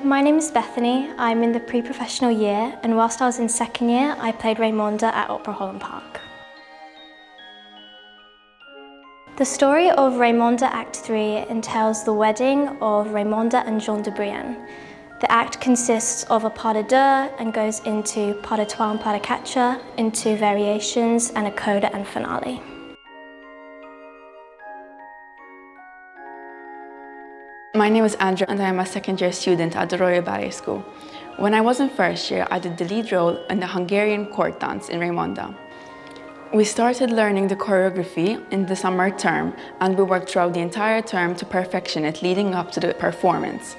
My name is Bethany. I'm in the pre-professional year, and whilst I was in second year, I played Raymonda at Opera Holland Park. The story of Raymonda Act 3 entails the wedding of Raymonda and Jean de Brienne. The act consists of a pas de deux and goes into pas de trois and pas de quatre, into variations and a coda and finale. My name is Andrea and I am a second-year student at the Royal Ballet School. When I was in first year, I did the lead role in the Hungarian court dance in Raymonda. We started learning the choreography in the summer term, and we worked throughout the entire term to perfection it leading up to the performance.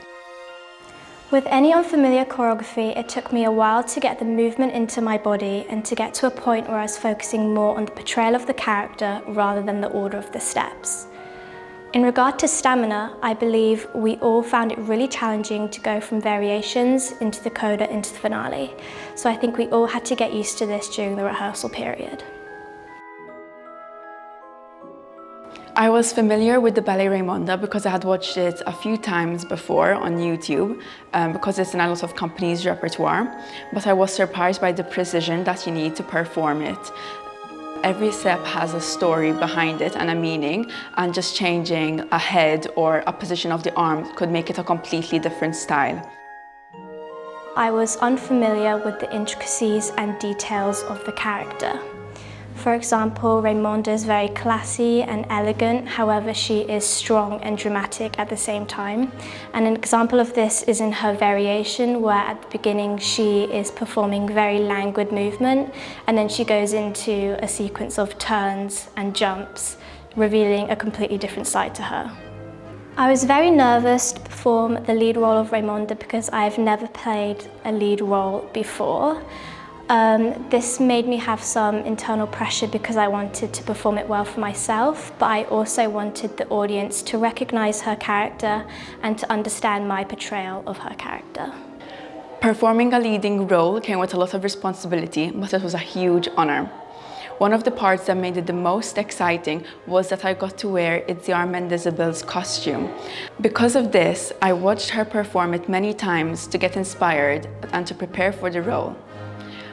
With any unfamiliar choreography, it took me a while to get the movement into my body and to get to a point where I was focusing more on the portrayal of the character rather than the order of the steps. In regard to stamina, I believe we all found it really challenging to go from variations into the coda into the finale. So I think we all had to get used to this during the rehearsal period. I was familiar with the ballet Raymonda because I had watched it a few times before on YouTube because it's in a lot of companies' repertoire, but I was surprised by the precision that you need to perform it. Every step has a story behind it and a meaning, and just changing a head or a position of the arm could make it a completely different style. I was unfamiliar with the intricacies and details of the character. For example, Raymonda is very classy and elegant, however she is strong and dramatic at the same time. And an example of this is in her variation, where at the beginning she is performing very languid movement, and then she goes into a sequence of turns and jumps, revealing a completely different side to her. I was very nervous to perform the lead role of Raymonda because I've never played a lead role before. This made me have some internal pressure because I wanted to perform it well for myself, but I also wanted the audience to recognize her character and to understand my portrayal of her character. Performing a leading role came with a lot of responsibility, but it was a huge honor. One of the parts that made it the most exciting was that I got to wear Itziar Mendizabel's costume. Because of this, I watched her perform it many times to get inspired and to prepare for the role.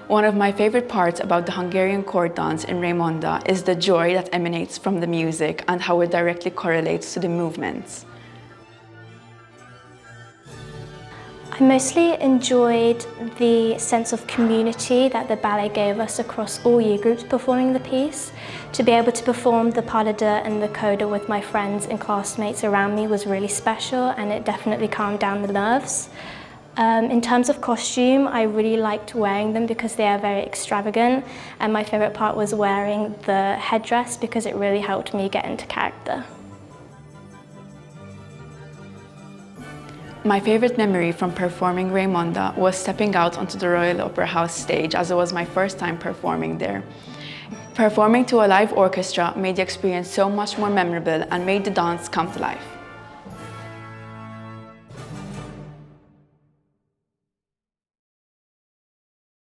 One of my favorite parts about the Hungarian court dance in Raymonda is the joy that emanates from the music and how it directly correlates to the movements. I mostly enjoyed the sense of community that the ballet gave us across all year groups performing the piece. To be able to perform the pas de deux and the coda with my friends and classmates around me was really special, and it definitely calmed down the nerves. In terms of costume, I really liked wearing them because they are very extravagant, and my favourite part was wearing the headdress because it really helped me get into character. My favourite memory from performing Raymonda was stepping out onto the Royal Opera House stage, as it was my first time performing there. Performing to a live orchestra made the experience so much more memorable and made the dance come to life.